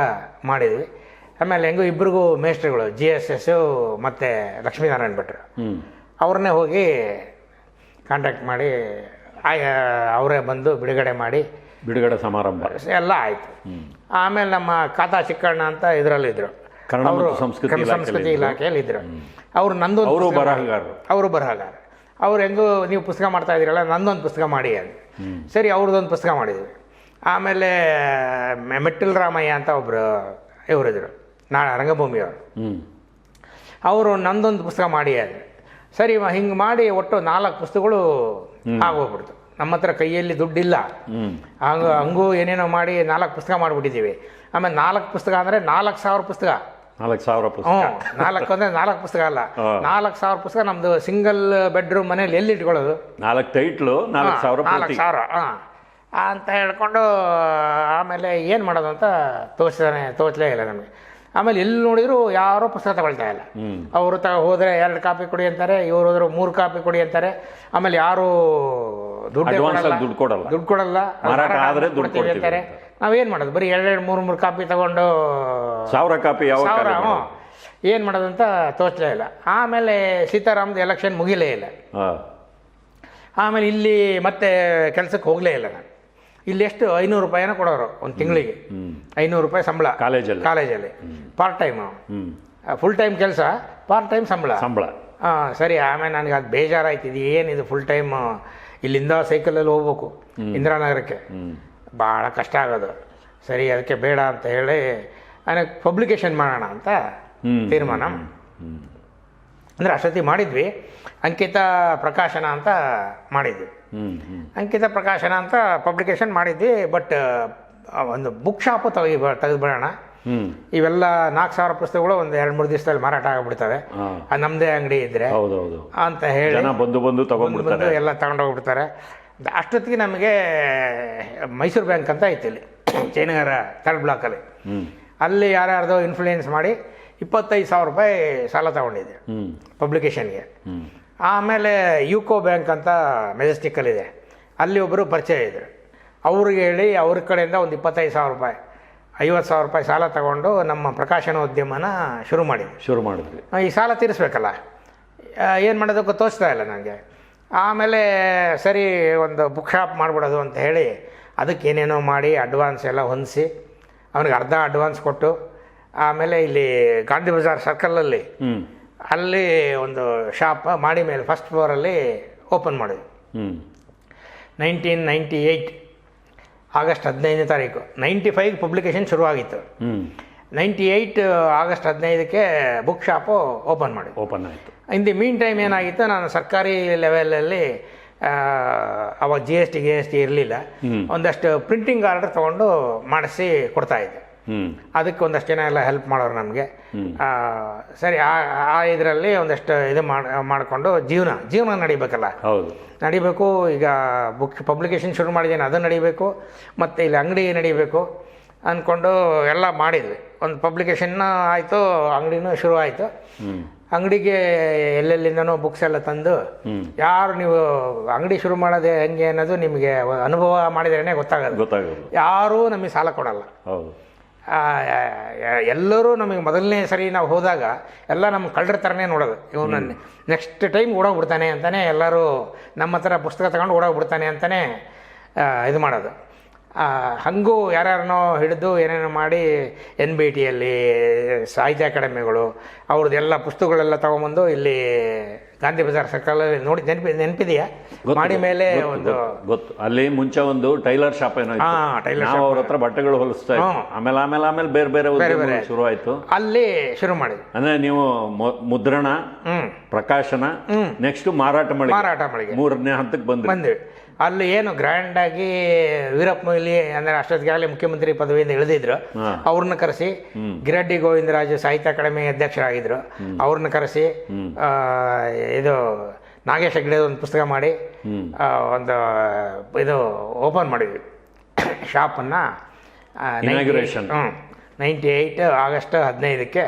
ಮಾಡಿದ್ವಿ. ಆಮೇಲೆ ಹೆಂಗೂ ಇಬ್ಬರಿಗೂ ಮೇಸ್ಟ್ರುಗಳು GSS ಮತ್ತು ಲಕ್ಷ್ಮೀನಾರಾಯಣ ಭಟ್ರು, ಅವ್ರನ್ನೇ ಹೋಗಿ ಕಾಂಟ್ಯಾಕ್ಟ್ ಮಾಡಿ ಅವರೇ ಬಂದು ಬಿಡುಗಡೆ ಸಮಾರಂಭ ಎಲ್ಲ ಆಯಿತು. ಆಮೇಲೆ ನಮ್ಮ ಖಾತಾ ಚಿಕ್ಕಣ್ಣ ಅಂತ ಇದರಲ್ಲಿದ್ದರು, ಅವರು ಸಂಸ್ಕೃತಿ ಇಲಾಖೆಯಲ್ಲಿ ಇದ್ದರು. ಅವರು ನಂದೊಂದು ಬರಹಗಾರರು. ಅವ್ರು ಹೆಂಗೂ ನೀವು ಪುಸ್ತಕ ಮಾಡ್ತಾ ಇದ್ದೀರಲ್ಲ, ನಂದೊಂದು ಪುಸ್ತಕ ಮಾಡಿ ಅಂತ. ಸರಿ, ಅವ್ರದ್ದೊಂದು ಪುಸ್ತಕ ಮಾಡಿದ್ವಿ. ಆಮೇಲೆ ಮೆಟ್ಟಿಲ್ ರಾಮಯ್ಯ ಅಂತ ಒಬ್ಬರು ಇವರಿದ್ರು, ರಂಗಭೂಮಿಯವರು, ಅವರು ನಂದೊಂದು ಪುಸ್ತಕ ಮಾಡಿ ಅಂದರೆ ಸರಿ ಹಿಂಗೆ ಮಾಡಿ ಒಟ್ಟು 4 ಪುಸ್ತಕಗಳು ಆಗೋಗ್ಬಿಡ್ತು. ನಮ್ಮ ಹತ್ರ ಕೈಯಲ್ಲಿ ದುಡ್ಡಿಲ್ಲ, ಹಂಗೂ ಏನೇನೋ ಮಾಡಿ 4 ಪುಸ್ತಕ ಮಾಡಿಬಿಟ್ಟಿದ್ದೀವಿ. ಆಮೇಲೆ 4 ಪುಸ್ತಕ ಅಂದರೆ 4,000 ಪುಸ್ತಕ. 4,000 ಪುಸ್ತಕ. 4 ಅಂದರೆ 4 ಪುಸ್ತಕ ಅಲ್ಲ, 4,000 ಪುಸ್ತಕ. ನಮ್ಮದು ಸಿಂಗಲ್ ಬೆಡ್ರೂಮ್ ಮನೇಲಿ ಎಲ್ಲಿ ಇಟ್ಕೊಳ್ಳೋದು? 4 ಟೈಟ್ಲು, 4,000 ಅಂತ ಹೇಳ್ಕೊಂಡು ಆಮೇಲೆ ಏನು ಮಾಡೋದು ಅಂತ ತೋಚಲೇ ಇಲ್ಲ ನಮಗೆ. ಆಮೇಲೆ ಎಲ್ಲಿ ನೋಡಿದ್ರು ಯಾರೋ ಪುಸ್ತಕ ತಗೊಳ್ತಾ ಇಲ್ಲ. ಅವರು ಹೋದರೆ 2 ಕಾಪಿ ಕೊಡಿ ಅಂತಾರೆ, ಇವ್ರು ಹೋದ್ರೆ 3 ಕಾಪಿ ಕೊಡಿ ಅಂತಾರೆ. ಆಮೇಲೆ ಯಾರು ದುಡ್ಡು ಕೊಡಲ್ಲ, ಕೊಡ್ತೀವಿ ಅಂತಾರೆ. ನಾವೇನು ಮಾಡೋದು? ಬರೀ 2-3 ಕಾಪಿ ತಗೊಂಡು 1000 ಕಾಪಿ ಏನು ಮಾಡೋದು ಅಂತ ತೋಚಲೇ ಇಲ್ಲ. ಆಮೇಲೆ ಸೀತಾರಾಮದ ಎಲೆಕ್ಷನ್ ಮುಗಿಲೇ ಇಲ್ಲ. ಆಮೇಲೆ ಇಲ್ಲಿ ಮತ್ತೆ ಕೆಲಸಕ್ಕೆ ಹೋಗಲೇ ಇಲ್ಲ ನಾನು. ಇಲ್ಲಿ ಎಷ್ಟು 500 ರೂಪಾಯಿನ ಕೊಡೋರು ಒಂದು ತಿಂಗಳಿಗೆ, 500 ರೂಪಾಯಿ ಸಂಬಳ ಕಾಲೇಜಲ್ಲಿ. ಪಾರ್ಟ್ ಟೈಮು, ಫುಲ್ ಟೈಮ್ ಕೆಲಸ, ಪಾರ್ಟ್ ಟೈಮ್ ಸಂಬಳ. ಸರಿ, ಆಮೇಲೆ ನನಗೆ ಅದು ಬೇಜಾರಾಯ್ತು. ಇದು ಏನಿದು ಫುಲ್ ಟೈಮ್, ಇಲ್ಲಿಂದ ಸೈಕಲಲ್ಲಿ ಹೋಗ್ಬೇಕು ಇಂದಿರಾನಗರಕ್ಕೆ, ಭಾಳ ಕಷ್ಟ ಆಗೋದು. ಸರಿ, ಅದಕ್ಕೆ ಬೇಡ ಅಂತ ಹೇಳಿ ನನಗೆ ಪಬ್ಲಿಕೇಶನ್ ಮಾಡೋಣ ಅಂತ ತೀರ್ಮಾನ. ಅಂದರೆ ಅಷ್ಟೊತ್ತಿ ಮಾಡಿದ್ವಿ, ಅಂಕಿತ ಪ್ರಕಾಶನ ಅಂತ ಮಾಡಿದ್ವಿ. ಅಂಕಿತ ಪ್ರಕಾಶನ ಅಂತ ಪಬ್ಲಿಕೇಶನ್ ಮಾಡಿದ್ವಿ. ಬಟ್ ಒಂದು ಬುಕ್ ಶಾಪು ತೆಗೆದುಬಿಡೋಣ, ಇವೆಲ್ಲ 4,000 ಪುಸ್ತಕಗಳು ಒಂದು 2-3 ದಿವಸದಲ್ಲಿ ಮಾರಾಟ ಆಗಿಬಿಡ್ತವೆ, ನಮ್ಮದೇ ಅಂಗಡಿ ಇದ್ದರೆ ಅಂತ ಹೇಳಿ ಬಂದು ಎಲ್ಲ ತಗೊಂಡೋಗ್ಬಿಡ್ತಾರೆ. ಅಷ್ಟೊತ್ತಿಗೆ ನಮಗೆ ಮೈಸೂರು ಬ್ಯಾಂಕ್ ಅಂತ ಐತಿ ಇಲ್ಲಿ ಜಯನಗರ 3rd ಬ್ಲಾಕಲ್ಲಿ. ಅಲ್ಲಿ ಯಾರ್ಯಾರ್ದೋ ಇನ್ಫ್ಲೂಯೆನ್ಸ್ ಮಾಡಿ 25,000 ರೂಪಾಯಿ ಸಾಲ ತಗೊಂಡಿದ್ದೆ ಪಬ್ಲಿಕೇಶನ್ಗೆ. ಆಮೇಲೆ ಯುಕೋ ಬ್ಯಾಂಕ್ ಅಂತ ಮೆಜೆಸ್ಟಿಕ್ಕಲ್ಲಿದೆ, ಅಲ್ಲಿ ಒಬ್ಬರು ಪರಿಚಯ ಇದ್ದರು. ಅವ್ರಿಗೆ ಹೇಳಿ ಅವ್ರ ಕಡೆಯಿಂದ ಒಂದು 25,000 ರೂಪಾಯಿ 50,000 ರೂಪಾಯಿ ಸಾಲ ತಗೊಂಡು ನಮ್ಮ ಪ್ರಕಾಶನೋದ್ಯಮನ ಶುರು ಮಾಡಿದ್ವಿ. ಈ ಸಾಲ ತೀರಿಸ್ಬೇಕಲ್ಲ, ಏನು ಮಾಡೋದಕ್ಕೂ ತೋಚ್ತಾ ಇಲ್ಲ ನನಗೆ. ಆಮೇಲೆ ಸರಿ, ಒಂದು ಬುಕ್ ಶಾಪ್ ಮಾಡಿಬಿಡೋದು ಅಂತ ಹೇಳಿ ಅದಕ್ಕೆ ಏನೇನೋ ಮಾಡಿ ಅಡ್ವಾನ್ಸ್ ಎಲ್ಲ ಹೊಂದಿಸಿ ಅವ್ನಿಗೆ ಅರ್ಧ ಅಡ್ವಾನ್ಸ್ ಕೊಟ್ಟು, ಆಮೇಲೆ ಇಲ್ಲಿ ಗಾಂಧಿ ಬಜಾರ್ ಸರ್ಕಲಲ್ಲಿ ಅಲ್ಲಿ ಒಂದು ಶಾಪ್ ಮಾಡಿ ಮೇಲೆ 1st ಫ್ಲೋರಲ್ಲಿ ಓಪನ್ ಮಾಡಿದ್ವಿ. 1998 ಆಗಸ್ಟ್ 15ನೇ ತಾರೀಕು. 95 ಪಬ್ಲಿಕೇಶನ್ ಶುರುವಾಗಿತ್ತು. 98 ಆಗಸ್ಟ್ 15ಕ್ಕೆ ಬುಕ್ ಶಾಪು ಓಪನ್ ಆಯಿತು. ಇನ್ ದಿ ಮೀನ್ ಟೈಮ್ ಏನಾಗಿತ್ತು, ನಾನು ಸರ್ಕಾರಿ ಲೆವೆಲಲ್ಲಿ ಅವಾಗ GST ಇರಲಿಲ್ಲ, ಒಂದಷ್ಟು ಪ್ರಿಂಟಿಂಗ್ ಆರ್ಡರ್ ತೊಗೊಂಡು ಮಾಡಿಸಿ ಕೊಡ್ತಾಯಿದ್ದೆ. ಅದಕ್ಕೆ ಒಂದಷ್ಟು ಜನ ಎಲ್ಲ ಹೆಲ್ಪ್ ಮಾಡೋರು ನಮಗೆ. ಸರಿ, ಆ ಇದರಲ್ಲಿ ಒಂದಷ್ಟು ಇದು ಮಾಡಿಕೊಂಡು ಜೀವನ ನಡಿಬೇಕಲ್ಲ, ನಡಿಬೇಕು. ಈಗ ಬುಕ್ ಪಬ್ಲಿಕೇಶನ್ ಶುರು ಮಾಡಿದ್ದೀನಿ, ಅದು ನಡಿಬೇಕು, ಮತ್ತು ಇಲ್ಲಿ ಅಂಗಡಿ ನಡಿಬೇಕು ಅಂದ್ಕೊಂಡು ಎಲ್ಲ ಮಾಡಿದ್ವಿ. ಒಂದು ಪಬ್ಲಿಕೇಶನ್ ಆಯಿತು, ಅಂಗಡಿನೂ ಶುರು ಆಯಿತು. ಅಂಗಡಿಗೆ ಎಲ್ಲೆಲ್ಲಿಂದನೋ ಬುಕ್ಸ್ ಎಲ್ಲ ತಂದು, ಯಾರು ನೀವು ಅಂಗಡಿ ಶುರು ಮಾಡೋದೇ ಹೆಂಗೆ ಅನ್ನೋದು ನಿಮಗೆ ಅನುಭವ ಮಾಡಿದ್ರೇ ಗೊತ್ತಾಗೋದು. ಯಾರೂ ನಮಗೆ ಸಾಲ ಕೊಡಲ್ಲ. ಎಲ್ಲರೂ ನಮಗೆ ಮೊದಲನೇ ಸರಿ ನಾವು ಹೋದಾಗ ಎಲ್ಲ ನಮ್ಮ ಕಳ್ಳರ ಥರನೇ ನೋಡೋದು. ಇವನು ನೆಕ್ಸ್ಟ್ ಟೈಮ್ ಓಡೋಗ್ಬಿಡ್ತಾನೆ ಅಂತಲೇ ಎಲ್ಲರೂ ನಮ್ಮ ಹತ್ರ ಪುಸ್ತಕ ತಗೊಂಡು ಓಡೋಗ್ಬಿಡ್ತಾನೆ ಅಂತಲೇ ಇದು ಮಾಡೋದು. ಹಾಗೂ ಯಾರ್ಯಾರನೋ ಹಿಡಿದು ಏನೇನೋ ಮಾಡಿ NBTಯಲ್ಲಿ ಸಾಹಿತ್ಯ ಅಕಾಡೆಮಿಗಳು ಅವ್ರದ್ದೆಲ್ಲ ಪುಸ್ತಕಗಳೆಲ್ಲ ತೊಗೊಂಬಂದು ಇಲ್ಲಿ ಗಾಂಧಿ ಬಜಾರ್ ಸರ್ಕಲಲ್ಲಿ ನೋಡಿ ನೆನಪಿದೆಯಾ? ಮಾಡಿ ಮೇಲೆ ಒಂದು ಗೊತ್ತು, ಅಲ್ಲಿ ಮುಂಚೆ ಒಂದು ಟೈಲರ್ ಶಾಪ್ ಏನೋ ಅವ್ರ ಹತ್ರ ಬಟ್ಟೆಗಳು ಹೊಲಿಸ್ತಾ ಇತ್ತು. ಆಮೇಲೆ ಬೇರೆ ಶುರು ಆಯ್ತು, ಅಲ್ಲಿ ಶುರು ಮಾಡಿದ್ವಿ. ಅಂದ್ರೆ ನೀವು ಮುದ್ರಣ, ಪ್ರಕಾಶನ, ನೆಕ್ಸ್ಟ್ ಮಾರಾಟ ಮಳಿಗೆ 3ನೇ ಹಂತಕ್ಕೆ ಬಂದ್ವಿ. ಅಲ್ಲಿ ಏನು ಗ್ರ್ಯಾಂಡಾಗಿ ವೀರಪ್ಪ ಮೊಯ್ಲಿ ಅಂದರೆ ಅಷ್ಟೊತ್ತಿಗಾಗಲೇ ಮುಖ್ಯಮಂತ್ರಿ ಪದವಿಯಿಂದ ಇಳಿದಿದ್ರು, ಅವ್ರನ್ನ ಕರೆಸಿ, ಗಿರಡ್ಡಿ ಗೋವಿಂದರಾಜು ಸಾಹಿತ್ಯ ಅಕಾಡೆಮಿ ಅಧ್ಯಕ್ಷರಾಗಿದ್ದರು, ಅವ್ರನ್ನ ಕರೆಸಿ ಇದು ನಾಗೇಶ್ ಹೆಗ್ಡೆ ಒಂದು ಪುಸ್ತಕ ಮಾಡಿ ಒಂದು ಇದು ಓಪನ್ ಮಾಡಿದ್ವಿ ಶಾಪನ್ನು. ಇನಾಗ್ಯುರೇಷನ್ 98 ಆಗಸ್ಟ್ 15ಕ್ಕೆ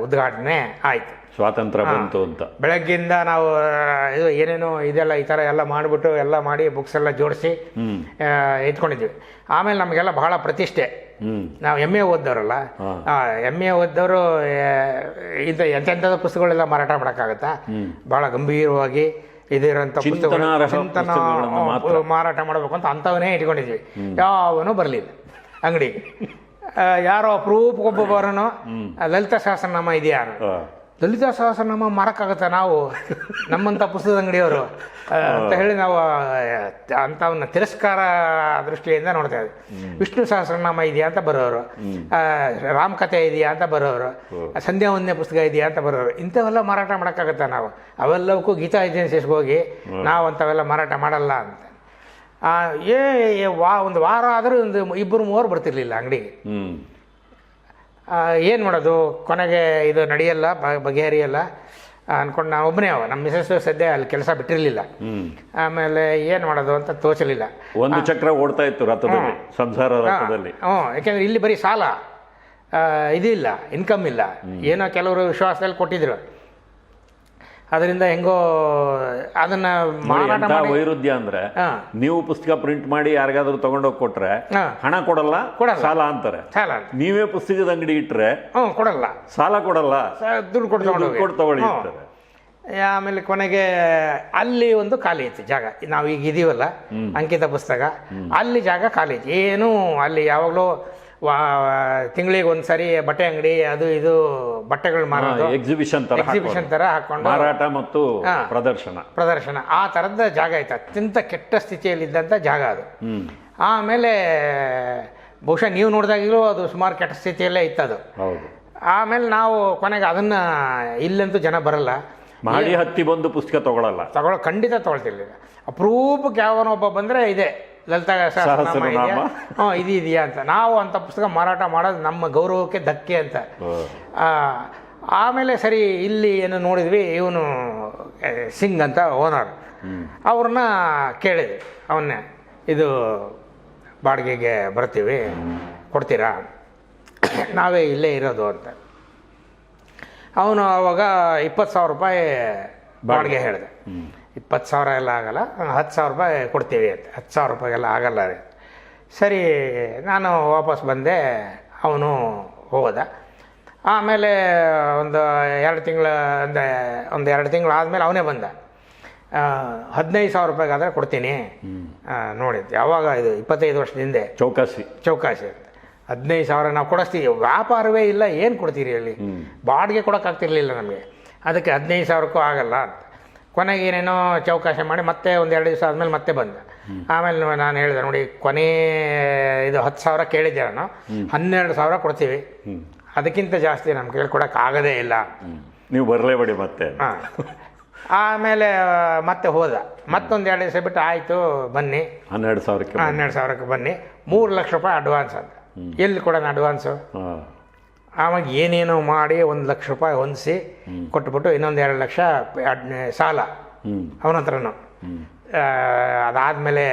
ಉದ್ಘಾಟನೆ ಆಯಿತು. ಸ್ವಾತಂತ್ರ್ಯ ಬಂತು ಅಂತ ಬೆಳಗ್ಗಿಂದ ನಾವು ಇದು ಏನೇನೋ ಇದೆಲ್ಲ ಈ ಥರ ಎಲ್ಲ ಮಾಡಿಬಿಟ್ಟು ಎಲ್ಲ ಮಾಡಿ ಬುಕ್ಸ್ ಎಲ್ಲ ಜೋಡಿಸಿ ಎತ್ಕೊಂಡಿದ್ವಿ. ಆಮೇಲೆ ನಮಗೆಲ್ಲ ಬಹಳ ಪ್ರತಿಷ್ಠೆ. ನಾವು MA ಓದ್ದವರಲ್ಲ, MA ಓದ್ದವರು ಎಂತೆಂಥದ್ದು ಪುಸ್ತಕಗಳೆಲ್ಲ ಮಾರಾಟ ಮಾಡೋಕ್ಕಾಗತ್ತಾ? ಭಾಳ ಗಂಭೀರವಾಗಿ ಇದಿರೋಂಥ ಪುಸ್ತಕಗಳು ಚಿಂತನ ಮಾರಾಟ ಮಾಡಬೇಕು ಅಂತ ಅಂಥವನ್ನೇ ಇಟ್ಕೊಂಡಿದ್ವಿ. ಯಾವನೂ ಬರಲಿಲ್ಲ ಅಂಗಡಿಗೆ. ಯಾರೋ ಅಪರೂಪಕ್ಕೊಬ್ಬ ಬರೋನು ಲಲಿತಾ ಸಹಸ್ರನಾಮ ಇದೆಯಾ, ಲಲಿತಾ ಸಹಸ್ರನಾಮ ಮಾರಕ್ಕಾಗತ್ತಾ ನಾವು ನಮ್ಮಂಥ ಪುಸ್ತಕದ ಅಂಗಡಿಯವರು ಅಂತ ಹೇಳಿ ನಾವು ಅಂಥವನ್ನ ತಿರಸ್ಕಾರ ದೃಷ್ಟಿಯಿಂದ ನೋಡ್ತಾ ಇದ್ವಿ. ವಿಷ್ಣು ಸಹಸ್ರನಾಮ ಇದೆಯಾ ಅಂತ ಬರೋರು, ರಾಮಕಥೆ ಇದೆಯಾ ಅಂತ ಬರೋರು, ಸಂಧ್ಯಾ ವಂದನೆ ಪುಸ್ತಕ ಇದೆಯಾ ಅಂತ ಬರೋರು. ಇಂಥವೆಲ್ಲ ಮಾರಾಟ ಮಾಡೋಕ್ಕಾಗತ್ತಾ ನಾವು? ಅವೆಲ್ಲವಕ್ಕೂ ಗೀತಾ ಏಜೆನ್ಸೀಸ್ಗೆ ಹೋಗಿ ನಾವು ಅಂಥವೆಲ್ಲ ಮಾರಾಟ ಮಾಡಲ್ಲ ಅಂತ. ಒಂದು ವಾರ ಆದರೂ ಒಂದು 2-3 ಬರ್ತಿರ್ಲಿಲ್ಲ ಅಂಗಡಿಗೆ. ಏನು ಮಾಡೋದು, ಕೊನೆಗೆ ಇದು ನಡೆಯಲ್ಲ, ಬಗೆಹರಿಯಲ್ಲ ಅಂದ್ಕೊಂಡು ನಾವು ಒಬ್ಬನೇ. ನಮ್ಮ ಮಿಸಸ್ ಸದ್ಯ ಅಲ್ಲಿ ಕೆಲಸ ಬಿಟ್ಟಿರಲಿಲ್ಲ. ಆಮೇಲೆ ಏನು ಮಾಡೋದು ಅಂತ ತೋಚಲಿಲ್ಲ. ಒಂದು ಚಕ್ರ ಓಡ್ತಾ ಇತ್ತು ರಥದಲ್ಲಿ, ಸಂಸಾರ ರಥದಲ್ಲಿ. ಯಾಕೆಂದರೆ ಇಲ್ಲಿ ಬರೀ ಸಾಲ, ಇದಿಲ್ಲ, ಇನ್ಕಮ್ ಇಲ್ಲ. ಏನೋ ಕೆಲವರು ವಿಶ್ವಾಸದಲ್ಲಿ ಕೊಟ್ಟಿದ್ರು, ಅದರಿಂದ ಹೆಂಗೋ ಅದನ್ನ ಮಾರಾಟ ಮಾಡಿ. ವೈರುಧ್ಯ ಅಂದ್ರೆ ನೀವು ಪುಸ್ತಕ ಪ್ರಿಂಟ್ ಮಾಡಿ ಯಾರಿಗಾದ್ರೂ ತಗೊಂಡೋಗಿ ಕೊಟ್ರೆ ಹಣ ಕೊಡಲ್ಲ, ಸಾಲ ಅಂತಾರೆ. ನೀವೇ ಪುಸ್ತಕದ ಅಂಗಡಿ ಇಟ್ರೆ ಕೊಡಲ್ಲ, ಸಾಲ ಕೊಡಲ್ಲ, ದುಡ್ಡು ಕೊಟ್ಟು ತಗೊಳ್ಳಿ ಅಂತಾರೆ. ಆಮೇಲೆ ಕೊನೆಗೆ ಅಲ್ಲಿ ಒಂದು ಖಾಲಿ ಇತ್ತು ಜಾಗ. ನಾವು ಈಗ ಇದೀವಲ್ಲ ಅಂಕಿತ ಪುಸ್ತಕ, ಅಲ್ಲಿ ಜಾಗ ಖಾಲಿ ಇತ್ತು. ಏನು ಅಲ್ಲಿ ಯಾವಾಗಲೂ ತಿಂಗಳಿಗೆ ಒಂದ್ಸರಿ ಬಟ್ಟೆ ಅಂಗಡಿ ಅದು ಇದು ಬಟ್ಟೆಗಳು ಮಾರೋದು, ಎಕ್ಸಿಬಿಷನ್ ತರ ಹಾಕೊಂಡು ಮಾರಾಟ ಮತ್ತು ಪ್ರದರ್ಶನ ಆ ಥರದ ಜಾಗ ಇತ್ತು. ಅತ್ಯಂತ ಕೆಟ್ಟ ಸ್ಥಿತಿಯಲ್ಲಿದ್ದಂಥ ಜಾಗ ಅದು. ಆಮೇಲೆ ಬಹುಶಃ ನೀವು ನೋಡಿದಾಗಲೂ ಅದು ಸುಮಾರು ಕೆಟ್ಟ ಸ್ಥಿತಿಯಲ್ಲೇ ಇತ್ತದು. ಆಮೇಲೆ ನಾವು ಕೊನೆಗೆ ಅದನ್ನ ಇಲ್ಲಂತೂ ಜನ ಬರಲ್ಲ, ಮಾಡಿ ಹತ್ತಿ ಬಂದು ಪುಸ್ತಕ ಖಂಡಿತ ತಗೊಳ್ತಿರ್ಲಿಲ್ಲ. ಅಪರೂಪಕ್ಕೆ ಯಾವನೊಬ್ಬ ಬಂದರೆ ಇದೆ ಲಲಿತಾ ಸಹಸ್ರನಾಮ ಇದೆಯಾ ಅಂತ. ನಾವು ಅಂಥ ಪುಸ್ತಕ ಮಾರಾಟ ಮಾಡೋದು ನಮ್ಮ ಗೌರವಕ್ಕೆ ಧಕ್ಕೆ ಅಂತ. ಆಮೇಲೆ ಸರಿ ಇಲ್ಲಿ ಏನು ನೋಡಿದ್ವಿ, ಇವನು ಸಿಂಗ್ ಅಂತ ಓನರ್, ಅವ್ರನ್ನ ಕೇಳಿದ್ವಿ, ಅವನ್ನೇ ಇದು ಬಾಡಿಗೆಗೆ ಬರ್ತೀವಿ ಕೊಡ್ತೀರಾ, ನಾವೇ ಇಲ್ಲೇ ಇರೋದು ಅಂತ. ಅವನು ಅವಾಗ 20,000 ರೂಪಾಯಿ ಬಾಡಿಗೆ ಹೇಳಿದೆ. 20,000 ಎಲ್ಲ ಆಗಲ್ಲ, 10,000 ರೂಪಾಯಿ ಕೊಡ್ತೀವಿ ಅಂತ. 10,000 ರೂಪಾಯಿಗೆಲ್ಲ ಆಗಲ್ಲ ರೀ. ಸರಿ, ನಾನು ವಾಪಸ್ ಬಂದೆ, ಅವನು ಹೋದ. ಆಮೇಲೆ ಒಂದು 2 ತಿಂಗಳು ಆದಮೇಲೆ ಅವನೇ ಬಂದ. 15,000 ರೂಪಾಯಿಗಾದರೆ ಕೊಡ್ತೀನಿ ನೋಡಿದ್ದು. ಯಾವಾಗ ಇದು 25 ವರ್ಷದ ಹಿಂದೆ ಚೌಕಾಸಿ ಅಂತ. 15,000 ನಾವು ಕೊಡಿಸ್ತೀವಿ, ವ್ಯಾಪಾರವೇ ಇಲ್ಲ, ಏನು ಕೊಡ್ತೀರಿ ಅಲ್ಲಿ, ಬಾಡಿಗೆ ಕೊಡೋಕ್ಕಾಗ್ತಿರ್ಲಿಲ್ಲ ನಮಗೆ. ಅದಕ್ಕೆ 15,000ಕ್ಕೂ ಆಗಲ್ಲ ಅಂತ. ಕೊನೆಗೆ ಏನೇನೋ ಚೌಕಾಶಿ ಮಾಡಿ ಮತ್ತೆ ಒಂದು 2 ದಿವಸ ಆದಮೇಲೆ ಮತ್ತೆ ಬಂದ. ಆಮೇಲೆ ನಾನು ಹೇಳಿದೆ, ನೋಡಿ ಕೊನೆ ಇದು 10,000 ಕೇಳಿದ್ದೆ ನಾನು, 12,000 ಕೊಡ್ತೀವಿ, ಅದಕ್ಕಿಂತ ಜಾಸ್ತಿ ನಮ್ಗೆ ಕೇಳ್ಕೊಡಕ್ಕೆ ಆಗೋದೇ ಇಲ್ಲ, ನೀವು ಬರಲೇಬೇಡಿ ಮತ್ತೆ. ಆಮೇಲೆ ಮತ್ತೆ ಹೋದ. ಮತ್ತೊಂದು 2 ದಿವಸ ಬಿಟ್ಟು ಆಯಿತು ಬನ್ನಿ 12,000ಕ್ಕೆ ಬನ್ನಿ, 3 ಲಕ್ಷ ರೂಪಾಯಿ ಅಡ್ವಾನ್ಸ್ ಅಂತ. ಎಲ್ಲಿ ಕೊಡೋಣ ಅಡ್ವಾನ್ಸು? ಆವಾಗ ಏನೇನೋ ಮಾಡಿ 1 ಲಕ್ಷ ರೂಪಾಯಿ ಹೊಂದಿಸಿ ಕೊಟ್ಬಿಟ್ಟು ಇನ್ನೊಂದು 2 ಲಕ್ಷ ಸಾಲ ಅವನ ಹತ್ರನೂ. ಅದಾದಮೇಲೆ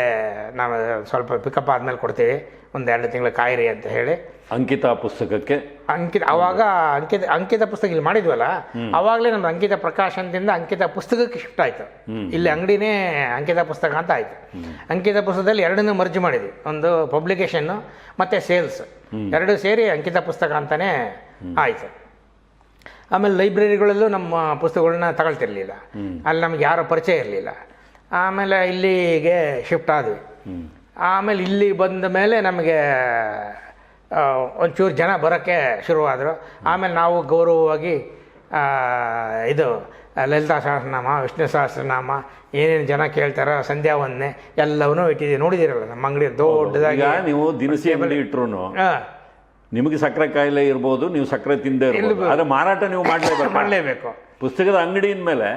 ನಾವು ಸ್ವಲ್ಪ ಪಿಕಪ್ ಆದಮೇಲೆ ಕೊಡ್ತೀವಿ, ಒಂದು 2 ತಿಂಗಳು ಕಾಯಿರಿ ಅಂತ ಹೇಳಿ ಅಂಕಿತ ಪುಸ್ತಕಕ್ಕೆ ಅವಾಗ ಅಂಕಿತ ಪುಸ್ತಕ ಇಲ್ಲಿ ಮಾಡಿದ್ವಲ್ಲ, ಅವಾಗಲೇ ನಮ್ದು ಅಂಕಿತ ಪ್ರಕಾಶನದಿಂದ ಅಂಕಿತ ಪುಸ್ತಕಕ್ಕೆ ಶಿಫ್ಟ್ ಆಯಿತು. ಇಲ್ಲಿ ಅಂಗಡಿನೇ ಅಂಕಿತ ಪುಸ್ತಕ ಅಂತ ಆಯಿತು. ಅಂಕಿತ ಪುಸ್ತಕದಲ್ಲಿ 2 ಮರ್ಜ್ ಮಾಡಿದ್ವಿ, ಒಂದು ಪಬ್ಲಿಕೇಶನ್ನು ಮತ್ತು ಸೇಲ್ಸ್ 2 ಸೇರಿ ಅಂಕಿತ ಪುಸ್ತಕ ಅಂತಲೇ ಆಯಿತು. ಆಮೇಲೆ ಲೈಬ್ರರಿಗಳಲ್ಲೂ ನಮ್ಮ ಪುಸ್ತಕಗಳನ್ನ ತಗೊಳ್ತಿರ್ಲಿಲ್ಲ, ಅಲ್ಲಿ ನಮ್ಗೆ ಯಾರೋ ಪರಿಚಯ ಇರಲಿಲ್ಲ. ಆಮೇಲೆ ಇಲ್ಲಿಗೆ ಶಿಫ್ಟ್ ಆದ್ವಿ. ಆಮೇಲೆ ಇಲ್ಲಿ ಬಂದ ಮೇಲೆ ನಮಗೆ ಒಂಚೂರು ಜನ ಬರೋಕ್ಕೆ ಶುರುವಾದರು. ಆಮೇಲೆ ನಾವು ಗೌರವವಾಗಿ ಇದು ಲಲಿತಾ ಸಹಸ್ರನಾಮ, ವಿಷ್ಣು ಸಹಸ್ರನಾಮ, ಏನೇನು ಜನ ಕೇಳ್ತಾರೋ, ಸಂಧ್ಯಾ ವಂದನೆ ಎಲ್ಲವನ್ನೂ ಇಟ್ಟಿದ್ದೀವಿ. ನೋಡಿದ್ದೀರಲ್ಲ ನಮ್ಮ ಅಂಗಡಿ ದೊಡ್ಡದಾಗಿ. ನೀವು ದಿನಸಿ ಅಂಗಡಿ ಇಟ್ರು ನಿಮಗೆ ಸಕ್ಕರೆ ಕಾಯಿಲೆ ಇರ್ಬೋದು, ನೀವು ಸಕ್ಕರೆ ತಿಂದೇ ಇರ್ಬೋದು, ಆದರೆ ಮಾರಾಟ ನೀವು ಮಾಡಲೇಬೇಕು. ಪುಸ್ತಕದ ಅಂಗಡಿಯ ಮೇಲೆ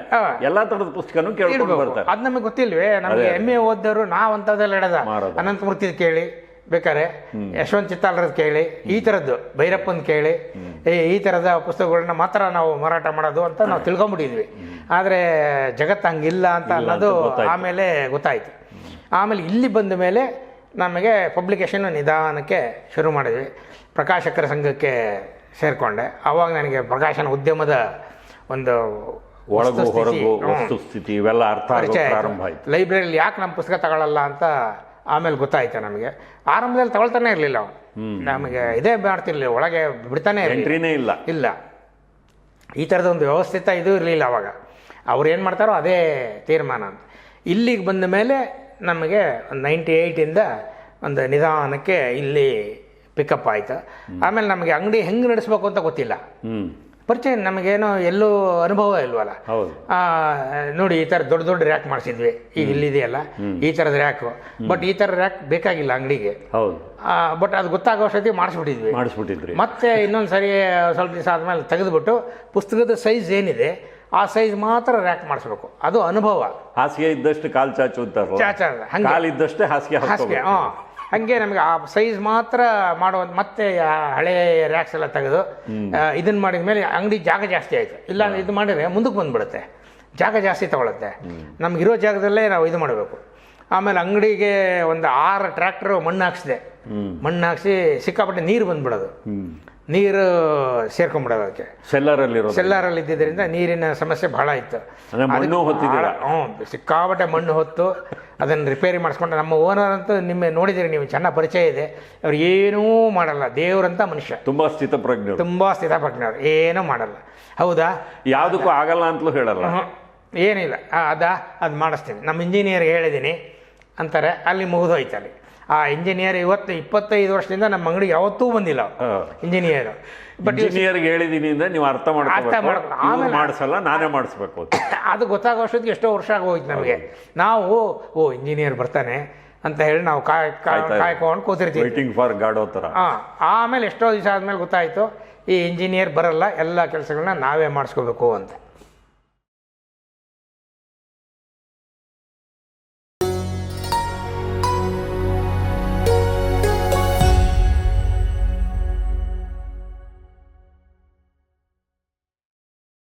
ಎಲ್ಲಾ ತರದ ಪುಸ್ತಕನೂ ಕೇಳ್ಕೊಂಡು ಬರ್ತಾರೆ. ಅದು ನಮಗೆ ಗೊತ್ತಿಲ್ವೇ? ನಮಗೆ MA ಓದ್ದವರು ನಾವು ಅಂಥದ್ದೆಲ್ಲ ಹಿಡದ ಅನಂತಮೂರ್ತಿ ಕೇಳಿ, ಬೇಕಾರೆ ಯಶವಂತ್ ಚಿತ್ತಾಲರದ್ದು ಕೇಳಿ, ಈ ಥರದ್ದು ಭೈರಪ್ಪನ ಕೇಳಿ, ಈ ಥರದ ಪುಸ್ತಕಗಳನ್ನ ಮಾತ್ರ ನಾವು ಮಾರಾಟ ಮಾಡೋದು ಅಂತ ನಾವು ತಿಳ್ಕೊಂಬಿಟ್ಟಿದ್ವಿ. ಆದರೆ ಜಗತ್ತು ಹಂಗಿಲ್ಲ ಅಂತ ಅನ್ನೋದು ಆಮೇಲೆ ಗೊತ್ತಾಯಿತು. ಆಮೇಲೆ ಇಲ್ಲಿ ಬಂದ ಮೇಲೆ ನಮಗೆ ಪಬ್ಲಿಕೇಶನ್ ನಿಧಾನಕ್ಕೆ ಶುರು ಮಾಡಿದ್ವಿ. ಪ್ರಕಾಶಕರ ಸಂಘಕ್ಕೆ ಸೇರಿಕೊಂಡೆ. ಆವಾಗ ನನಗೆ ಪ್ರಕಾಶನ ಉದ್ಯಮದ ಒಂದು ಒಳಗು ಹೊರಗು ವಸ್ತುಸ್ಥಿತಿ ಇವೆಲ್ಲ ಅರ್ಥ ಪ್ರಾರಂಭ ಆಯಿತು. ಲೈಬ್ರರಿಯಲ್ಲಿ ಯಾಕೆ ನಮ್ಮ ಪುಸ್ತಕ ತಗೊಳ್ಳಲ್ಲ ಅಂತ ಆಮೇಲೆ ಗೊತ್ತಾಯ್ತು ನಮಗೆ. ಆರಂಭದಲ್ಲಿ ತಗೊಳ್ತಾನೆ ಇರಲಿಲ್ಲ ಅವನು, ನಮಗೆ ಇದೇ ಮಾಡ್ತಿರ್ಲಿಲ್ಲ, ಒಳಗೆ ಬಿಡ್ತಾನೆ ಇಲ್ಲ. ಈ ಥರದ ಒಂದು ವ್ಯವಸ್ಥಿತ ಇದು ಇರಲಿಲ್ಲ ಅವಾಗ. ಅವ್ರು ಏನು ಮಾಡ್ತಾರೋ ಅದೇ ತೀರ್ಮಾನ ಅಂತ. ಇಲ್ಲಿಗೆ ಬಂದ ಮೇಲೆ ನಮಗೆ 98ಇಂದ ಒಂದು ನಿಧಾನಕ್ಕೆ ಇಲ್ಲಿ ಪಿಕಪ್ ಆಯಿತು. ಆಮೇಲೆ ನಮಗೆ ಅಂಗಡಿ ಹೆಂಗೆ ನಡೆಸ್ಬೇಕು ಅಂತ ಗೊತ್ತಿಲ್ಲ, ಪರಿಚಯ ನಮಗೇನೋ ಎಲ್ಲೂ ಅನುಭವ ಇಲ್ವಲ್ಲ. ನೋಡಿ ಈ ಥರ ದೊಡ್ಡ ದೊಡ್ಡ ರ್ಯಾಕ್ ಮಾಡಿಸಿದ್ವಿ, ಈಗ ಇಲ್ಲಿದೆಯಲ್ಲ ಈ ಥರದ ರ್ಯಾಕು. ಬಟ್ ಈ ಥರ ರ್ಯಾಕ್ ಬೇಕಾಗಿಲ್ಲ ಅಂಗಡಿಗೆ. ಬಟ್ ಅದು ಗೊತ್ತಾಗೋ ಸತಿ ಮಾಡಿಸ್ಬಿಟ್ಟಿದ್ವಿ. ಮತ್ತೆ ಇನ್ನೊಂದು ಸರಿ ಸ್ವಲ್ಪ ದಿವಸ ಆದಮೇಲೆ ತೆಗೆದುಬಿಟ್ಟು ಪುಸ್ತಕದ ಸೈಜ್ ಏನಿದೆ ಆ ಸೈಜ್ ಮಾತ್ರ ರ್ಯಾಕ್ ಮಾಡಿಸ್ಬೇಕು. ಅದು ಅನುಭವ. ಹಾಸಿಗೆ ಇದ್ದಷ್ಟು ಕಾಲು ಚಾಚು ಇದ್ದಷ್ಟೇ ಹಾಸಿಗೆ. ಹಾಗೆ ನಮಗೆ ಆ ಸೈಜ್ ಮಾತ್ರ ಮಾಡುವಂಥ. ಮತ್ತೆ ಹಳೆ ರ್ಯಾಕ್ಸ್ ಎಲ್ಲ ತೆಗೆದು ಇದನ್ನು ಮಾಡಿದ ಮೇಲೆ ಅಂಗಡಿ ಜಾಗ ಜಾಸ್ತಿ ಆಯಿತು. ಇಲ್ಲ ಇದು ಮಾಡಿದರೆ ಮುಂದಕ್ಕೆ ಬಂದುಬಿಡುತ್ತೆ, ಜಾಗ ಜಾಸ್ತಿ ತಗೊಳುತ್ತೆ. ನಮಗಿರೋ ಜಾಗದಲ್ಲೇ ನಾವು ಇದು ಮಾಡಬೇಕು. ಆಮೇಲೆ ಅಂಗಡಿಗೆ ಒಂದು 6 ಟ್ರ್ಯಾಕ್ಟರ್ ಮಣ್ಣು ಹಾಕಿಸಿ ಸಿಕ್ಕಾಪಟ್ಟೆ ನೀರು ಬಂದ್ಬಿಡೋದು, ನೀರು ಸೇರ್ಕೊಂಡ್ಬಿಡೋದು. ಅದಕ್ಕೆ ಸೆಲ್ಲರಲ್ಲಿ ಇದ್ದಿದ್ದರಿಂದ ನೀರಿನ ಸಮಸ್ಯೆ ಬಹಳ ಇತ್ತು. ಸಿಕ್ಕಾಪಟ್ಟೆ ಮಣ್ಣು ಹೊತ್ತು ಅದನ್ನು ರಿಪೇರಿ ಮಾಡಿಸ್ಕೊಂಡು ನಮ್ಮ ಓನರ್ ಅಂತೂ ನೋಡಿದಿರಿ ನೀವು, ಚೆನ್ನಾಗಿ ಪರಿಚಯ ಇದೆ. ಅವ್ರು ಏನೂ ಮಾಡಲ್ಲ, ದೇವರಂತ ಮನುಷ್ಯ, ತುಂಬ ಸ್ಥಿತಪ್ರಜ್ಞರು, ಏನೂ ಮಾಡಲ್ಲ. ಹೌದಾ, ಯಾವುದಕ್ಕೂ ಆಗಲ್ಲ ಅಂತಲೂ ಹೇಳಲ್ಲ, ಏನಿಲ್ಲ. ಅದು ಮಾಡಿಸ್ತೀನಿ, ನಮ್ಮ ಇಂಜಿನಿಯರ್ಗೆ ಹೇಳಿದ್ದೀನಿ ಅಂತಾರೆ, ಅಲ್ಲಿ ಮುಗಿದೋಯ್ತು. ಅಲ್ಲಿ ಆ ಇಂಜಿನಿಯರ್ 25 ವರ್ಷದಿಂದ ನಮ್ಮ ಅಂಗಡಿಗೆ ಯಾವತ್ತೂ ಬಂದಿಲ್ಲ ಇಂಜಿನಿಯರ್. ಬಟ್ ಇಂಜಿನಿಯರ್ಗೆ ಹೇಳಿದ್ದೀನಿ ಅಂದರೆ ನೀವು ಅರ್ಥ ಮಾಡ್ಕೊಂಡು ಆಮೇಲೆ ಮಾಡಿಸಲ್ಲ, ನಾನೇ ಮಾಡಿಸ್ಬೇಕು. ಅದು ಗೊತ್ತಾಗೋಷ್ಟೊತ್ತಿಗೆ ಎಷ್ಟೋ ವರ್ಷ ಆಗೋಯ್ತು ನಮಗೆ. ನಾವು ಇಂಜಿನಿಯರ್ ಬರ್ತಾನೆ ಅಂತ ಹೇಳಿ ನಾವು ಕಾಯ್ಕೊಂಡು ಕೂತಿರ್ತೀವಿ, ವೇಟಿಂಗ್ ಫಾರ್ ಗಾಡ್ ಥರ. ಆಮೇಲೆ ಎಷ್ಟೋ ದಿವಸ ಆದಮೇಲೆ ಗೊತ್ತಾಯಿತು ಈ ಇಂಜಿನಿಯರ್ ಬರಲ್ಲ, ಎಲ್ಲ ಕೆಲಸಗಳನ್ನ ನಾವೇ ಮಾಡಿಸ್ಕೋಬೇಕು ಅಂತ.